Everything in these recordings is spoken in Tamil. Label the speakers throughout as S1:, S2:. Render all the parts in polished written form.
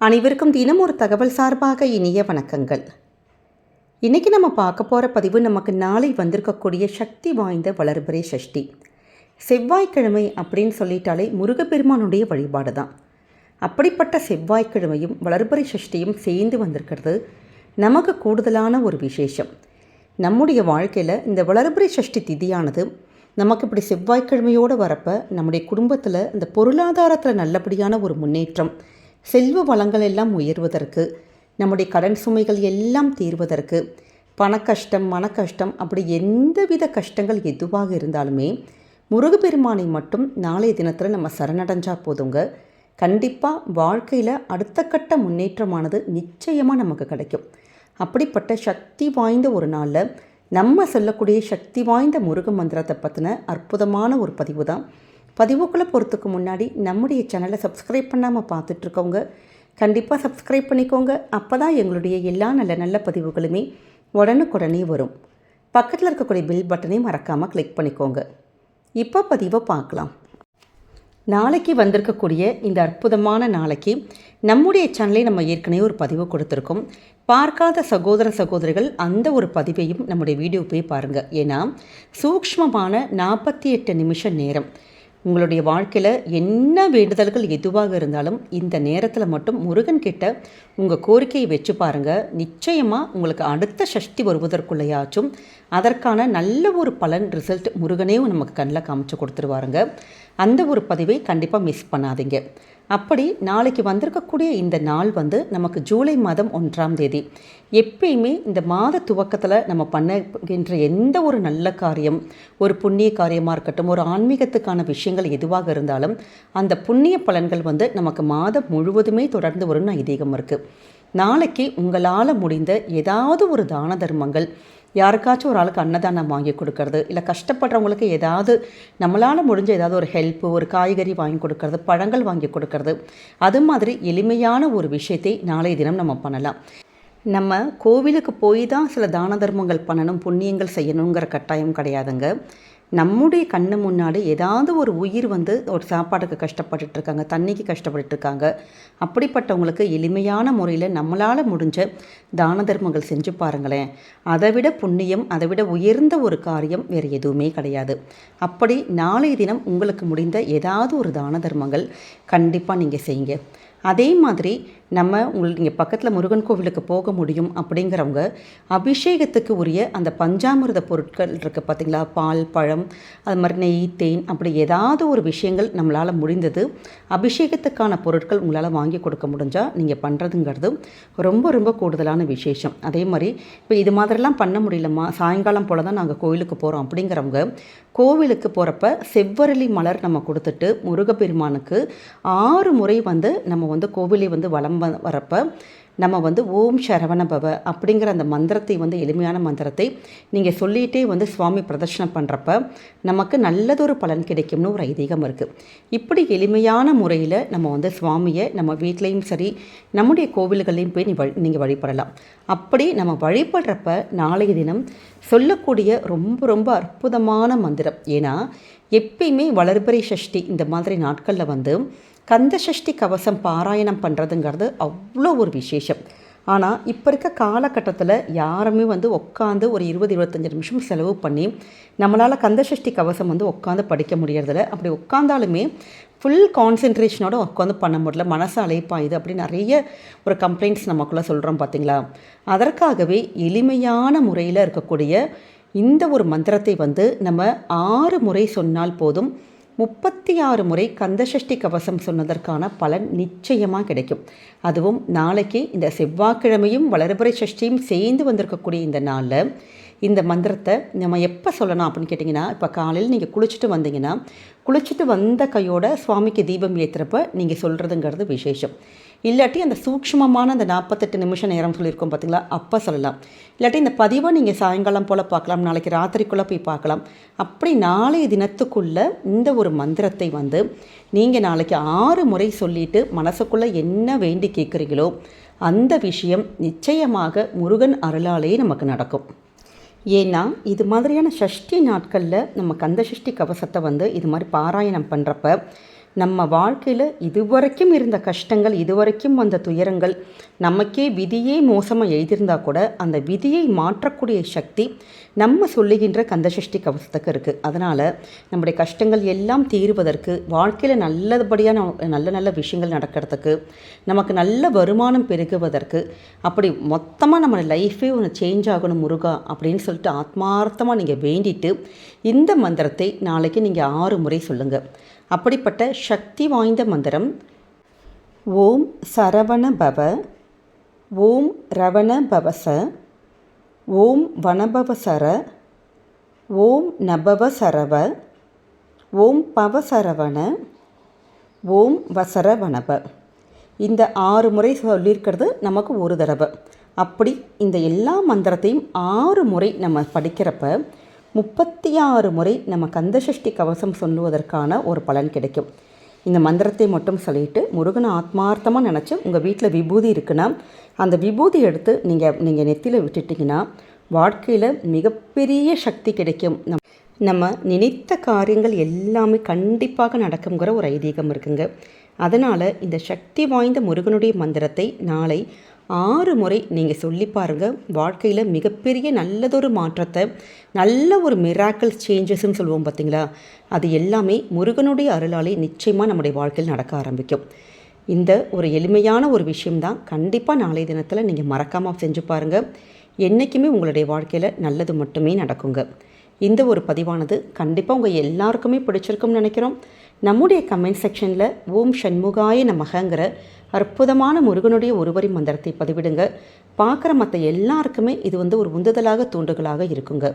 S1: அனைவருக்கும் தினம் ஒரு தகவல் சார்பாக இனிய வணக்கங்கள். இன்றைக்கி நம்ம பார்க்க போகிற பதிவு நமக்கு நாளை வந்திருக்கக்கூடிய சக்தி வாய்ந்த வளர்பிறை சஷ்டி. செவ்வாய்க்கிழமை அப்படின்னு சொல்லிட்டாலே முருகப்பெருமானுடைய வழிபாடு தான். அப்படிப்பட்ட செவ்வாய்க்கிழமையும் வளர்பிறை சஷ்டியும் சேர்ந்து வந்திருக்கிறது நமக்கு கூடுதலான ஒரு விசேஷம். நம்முடைய வாழ்க்கையில் இந்த வளர்பிறை சஷ்டி திதியானது நமக்கு இப்படி செவ்வாய்க்கிழமையோடு வரப்போ நம்முடைய குடும்பத்தில் இந்த பொருளாதாரத்தில் நல்லபடியான ஒரு முன்னேற்றம், செல்வ வளங்கள் எல்லாம் உயர்வதற்கு, நம்முடைய கடன் சுமைகள் எல்லாம் தீர்வதற்கு, பண கஷ்டம் மன கஷ்டம் அப்படி எந்தவித கஷ்டங்கள் எதுவாக இருந்தாலுமே முருகப்பெருமானை மட்டும் நாளைய தினத்தில் நம்ம சரணடைஞ்சா போதுங்க. கண்டிப்பாக வாழ்க்கையில் அடுத்த கட்ட முன்னேற்றமானது நிச்சயமாக நமக்கு கிடைக்கும். அப்படிப்பட்ட சக்தி வாய்ந்த ஒரு நாளில் நம்ம சொல்லக்கூடிய சக்தி வாய்ந்த முருக மந்திரத்தை பற்றின அற்புதமான ஒரு பதிவு தான். பதிவுக்குள்ளே போகிறதுக்கு முன்னாடி நம்முடைய சேனலை சப்ஸ்கிரைப் பண்ணாமல் பார்த்துட்ருக்கவங்க கண்டிப்பாக சப்ஸ்கிரைப் பண்ணிக்கோங்க. அப்போ தான் எங்களுடைய எல்லா நல்ல நல்ல பதிவுகளுமே உடனுக்குடனே வரும். பக்கத்தில் இருக்கக்கூடிய பில் பட்டனையும் மறக்காமல் கிளிக் பண்ணிக்கோங்க. இப்போ பதிவை பார்க்கலாம். நாளைக்கு வந்திருக்கக்கூடிய இந்த அற்புதமான நாளைக்கு நம்முடைய சேனலை நம்ம ஏற்கனவே ஒரு பதிவு கொடுத்துருக்கோம். பார்க்காத சகோதர சகோதரிகள் அந்த ஒரு பதிவையும் நம்முடைய வீடியோ போய் பாருங்கள். ஏன்னா சூக்ஷ்மமான 48 நிமிஷம் நேரம் உங்களுடைய வாழ்க்கையில் என்ன வேண்டுதல்கள் எதுவாக இருந்தாலும் இந்த நேரத்தில் மட்டும் முருகன் கிட்ட உங்கள் கோரிக்கையை வச்சு பாருங்கள். நிச்சயமாக உங்களுக்கு அடுத்த சஷ்டி வருவதற்குள்ளையாச்சும் அதற்கான நல்ல ஒரு பலன் ரிசல்ட் முருகனே நமக்கு கண்ணில் காமிச்சு கொடுத்துருவாருங்க. அந்த ஒரு பதிவை கண்டிப்பாக மிஸ் பண்ணாதீங்க. அப்படி நாளைக்கு வந்திருக்கக்கூடிய இந்த நாள் நமக்கு ஜூலை மாதம் 1ஆம் தேதி. எப்பயுமே இந்த மாத துவக்கத்தில் நம்ம பண்ணுகின்ற எந்த ஒரு நல்ல காரியம், ஒரு புண்ணிய காரியமாக இருக்கட்டும், ஒரு ஆன்மீகத்துக்கான விஷயங்கள் எதுவாக இருந்தாலும் அந்த புண்ணிய பலன்கள் நமக்கு மாதம் முழுவதுமே தொடர்ந்து வரும்னு ஐதீகம் இருக்குது. நாளைக்கு உங்களால் முடிந்த ஏதாவது ஒரு தான தர்மங்கள், யாருக்காச்சும் ஒரு ஆளுக்கு அன்னதானம் வாங்கி கொடுக்கறது, இல்லை கஷ்டப்படுறவங்களுக்கு ஏதாவது நம்மளால் முடிஞ்ச ஏதாவது ஒரு ஹெல்ப்பு, ஒரு காய்கறி வாங்கி கொடுக்கறது, பழங்கள் வாங்கி கொடுக்கறது, அது மாதிரி எளிமையான ஒரு விஷயத்தை நாளைய தினம் நம்ம பண்ணலாம். நம்ம கோவிலுக்கு போய் தான் சில தான தர்மங்கள் பண்ணணும், புண்ணியங்கள் செய்யணுங்கிற கட்டாயம் கிடையாதுங்க. நம்முடைய கண்ணு முன்னாடி ஏதாவது ஒரு உயிர் ஒரு சாப்பாடுக்கு கஷ்டப்பட்டுட்ருக்காங்க, தண்ணிக்கு கஷ்டப்பட்டுருக்காங்க, அப்படிப்பட்டவங்களுக்கு எளிமையான முறையில் நம்மளால் முடிஞ்ச தான தர்மங்கள் செஞ்சு பாருங்களேன். அதை விட புண்ணியம், அதை விட உயர்ந்த ஒரு காரியம் வேறு எதுவுமே கிடையாது. அப்படி நாளைய தினம் உங்களுக்கு முடிந்த ஏதாவது ஒரு தான தர்மங்கள் கண்டிப்பாக நீங்கள் செய்யுங்க. அதே மாதிரி உங்களுக்கு இங்கே பக்கத்தில் முருகன் கோவிலுக்கு போக முடியும் அப்படிங்கிறவங்க அபிஷேகத்துக்கு உரிய அந்த பஞ்சாமிர்த பொருட்கள் இருக்குது பார்த்திங்களா, பால், பழம், அது மாதிரி நெய், தேன், அப்படி ஏதாவது ஒரு விஷயங்கள் நம்மளால் முடிந்தது அபிஷேகத்துக்கான பொருட்கள் உங்களால் வாங்கி கொடுக்க முடிஞ்சால் நீங்கள் பண்ணுறதுங்கிறது ரொம்ப ரொம்ப கூடுதலான விசேஷம். அதே மாதிரி இப்போ இது மாதிரிலாம் பண்ண முடியலம்மா, சாயங்காலம் போல் தான் நாங்கள் கோவிலுக்கு போகிறோம் அப்படிங்கிறவங்க கோவிலுக்கு போகிறப்ப செவ்வரளி மலர் நம்ம கொடுத்துட்டு முருகப்பெருமானுக்கு 6 முறை நம்ம கோவிலை வலம் வரப்போ நம்ம ஓம் சரவண பவ அப்படிங்கிற அந்த மந்திரத்தை எளிமையான மந்திரத்தை நீங்கள் சொல்லிகிட்டே சுவாமி பிரதர்ஷனம் பண்ணுறப்ப நமக்கு நல்லதொரு பலன் கிடைக்கும்னு ஒரு ஐதீகம் இருக்குது. இப்படி எளிமையான முறையில் நம்ம சுவாமியை நம்ம வீட்லேயும் சரி நம்முடைய கோவில்களையும் போய் நீங்கள் வழிபடலாம். அப்படி நம்ம வழிபடுறப்ப நாளைய தினம் சொல்லக்கூடிய ரொம்ப ரொம்ப அற்புதமான மந்திரம். ஏன்னா எப்பயுமே வளர்பிறை சஷ்டி இந்த மாதிரி நாட்களில் கந்த சஷ்டி கவசம் பாராயணம் பண்ணுறதுங்கிறது அவ்வளோ ஒரு விசேஷம். ஆனால் இப்போ இருக்க காலகட்டத்தில் யாருமே உட்காந்து ஒரு 20-25 நிமிஷம் செலவு பண்ணி நம்மளால் கந்த சஷ்டி கவசம் உட்காந்து படிக்க முடியறதில்ல. அப்படி உட்காந்தாலுமே ஃபுல் கான்சென்ட்ரேஷனோடு உட்காந்து பண்ண முடியல, மனசு அலைப்பாயுது அப்படி நிறைய ஒரு கம்ப்ளைண்ட்ஸ் நமக்குள்ளே சொல்கிறோம் பார்த்திங்களா. அதற்காகவே எளிமையான முறையில் இருக்கக்கூடிய இந்த ஒரு மந்திரத்தை நம்ம 6 முறை சொன்னால் போதும். 36 முறை கந்தசஷ்டி கவசம் சொன்னதற்கான பலன் நிச்சயமாக கிடைக்கும். அதுவும் நாளைக்கு இந்த செவ்வாய்க்கிழமையும் வளர்பிறை சஷ்டியும் சேர்ந்து வந்திருக்கக்கூடிய இந்த நாளில் இந்த மந்திரத்தை நம்ம எப்போ சொல்லணும் அப்படின்னு கேட்டிங்கன்னா, இப்போ காலையில் நீங்கள் குளிச்சுட்டு வந்த கையோட சுவாமிக்கு தீபம் ஏற்றுறப்ப நீங்கள் சொல்கிறதுங்கிறது விசேஷம். இல்லாட்டி அந்த சூக்ஷ்மமான அந்த 48 நிமிஷம் நேரம் சொல்லியிருக்கோம் பார்த்திங்களா, அப்போ சொல்லலாம். இல்லாட்டி இந்த பதிவை நீங்கள் சாயங்காலம் போல் பார்க்கலாம், நாளைக்கு ராத்திரிக்குள்ளே போய் பார்க்கலாம். அப்படி நாளைய தினத்துக்குள்ளே இந்த ஒரு மந்திரத்தை நீங்கள் நாளைக்கு 6 முறை சொல்லிவிட்டு மனசுக்குள்ளே என்ன வேண்டி கேட்குறீங்களோ அந்த விஷயம் நிச்சயமாக முருகன் அருளாலே நமக்கு நடக்கும். ஏன்னா இது மாதிரியான சஷ்டி நாட்களில் நம்ம கந்த சஷ்டி கவசத்தை இது மாதிரி பாராயணம் பண்ணுறப்ப நம்ம வாழ்க்கையில் இதுவரைக்கும் இருந்த கஷ்டங்கள், இதுவரைக்கும் வந்த துயரங்கள், நமக்கே விதியே மோசமாக எழுதியிருந்தால் கூட அந்த விதியை மாற்றக்கூடிய சக்தி நம்ம சொல்லுகின்ற கந்தசஷ்டி கவசத்துக்கு இருக்குது. அதனால் நம்முடைய கஷ்டங்கள் எல்லாம் தீர்வதற்கு, வாழ்க்கையில் நல்லபடியான நல்ல நல்ல விஷயங்கள் நடக்கிறதுக்கு, நமக்கு நல்ல வருமானம் பெருகுவதற்கு, அப்படி மொத்தமாக நம்ம லைஃபே ஒன்று சேஞ்ச் ஆகணும் முருகா அப்படின்னு சொல்லிட்டு ஆத்மார்த்தமாக நீங்கள் வேண்டிட்டு இந்த மந்திரத்தை நாளைக்கு நீங்கள் 6 முறை சொல்லுங்கள். அப்படிப்பட்ட சக்தி வாய்ந்த மந்திரம் ஓம் சரவண பவ, ஓம் ரவண பவச, ஓம் வனபவசர, ஓம் நபவசரவ, ஓம் பவசரவண, ஓம் வசரவனப. இந்த 6 முறை சொல்லியிருக்கிறது நமக்கு ஒரு தடவை. அப்படி இந்த எல்லா மந்திரத்தையும் 6 முறை நம்ம படிக்கிறப்ப 36 முறை நம்ம கந்தசஷ்டி கவசம் சொல்லுவதற்கான ஒரு பலன் கிடைக்கும். இந்த மந்திரத்தை மட்டும் சொல்லிட்டு முருகனை ஆத்மார்த்தமாக நினச்சி உங்கள் வீட்டில் விபூதி இருக்குன்னா அந்த விபூதி எடுத்து நீங்கள் நெத்தியில் விட்டுட்டிங்கன்னா வாழ்க்கையில் மிகப்பெரிய சக்தி கிடைக்கும். நம்ம நினைத்த காரியங்கள் எல்லாமே கண்டிப்பாக நடக்குங்கிற ஒரு ஐதீகம் இருக்குங்க. அதனால் இந்த சக்தி வாய்ந்த முருகனுடைய மந்திரத்தை நாளை 6 முறை நீங்கள் சொல்லி பாருங்கள். வாழ்க்கையில் மிகப்பெரிய நல்லதொரு மாற்றத்தை, நல்ல ஒரு மிராக்கிள் சேஞ்சஸ்ன்னு சொல்லுவோம் பார்த்தீங்களா, அது எல்லாமே முருகனுடைய அருளாலே நிச்சயமாக நம்முடைய வாழ்க்கையில் நடக்க ஆரம்பிக்கும். இந்த ஒரு எளிமையான ஒரு விஷயம்தான். கண்டிப்பாக நாளைய தினத்தில் நீங்கள் மறக்காமல் செஞ்சு பாருங்கள். என்றைக்குமே உங்களுடைய வாழ்க்கையில் நல்லது மட்டுமே நடக்குங்க. இந்த ஒரு பதிவானது கண்டிப்பாக உங்கள் எல்லாருக்குமே பிடிச்சிருக்கும்னு நினைக்கிறோம். நம்முடைய கமெண்ட் செக்ஷனில் ஓம் சண்முகாய நமகங்கிற அற்புதமான முருகனுடைய ஒருவரி மந்திரத்தை பதிவிடுங்க. பார்க்குற மற்ற எல்லாருக்குமே இது ஒரு உந்துதலாக தூண்டுகளாக இருக்குங்க.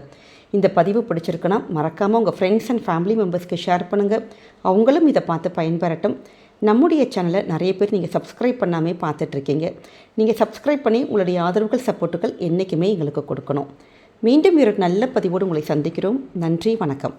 S1: இந்த பதிவு பிடிச்சிருக்குன்னா மறக்காமல் உங்கள் ஃப்ரெண்ட்ஸ் அண்ட் ஃபேமிலி மெம்பர்ஸ்க்கு ஷேர் பண்ணுங்கள். அவங்களும் இதை பார்த்து பயன்பெறட்டும். நம்முடைய சேனலை நிறைய பேர் நீங்கள் சப்ஸ்கிரைப் பண்ணாமே பார்த்துட்ருக்கீங்க. நீங்கள் சப்ஸ்கிரைப் பண்ணி உங்களுடைய ஆதரவுகள், சப்போர்ட்டுகள் என்றைக்குமே எங்களுக்கு கொடுக்கணும். மீண்டும் ஒரு நல்ல பதிவோடு உங்களை சந்திக்கிறோம். நன்றி, வணக்கம்.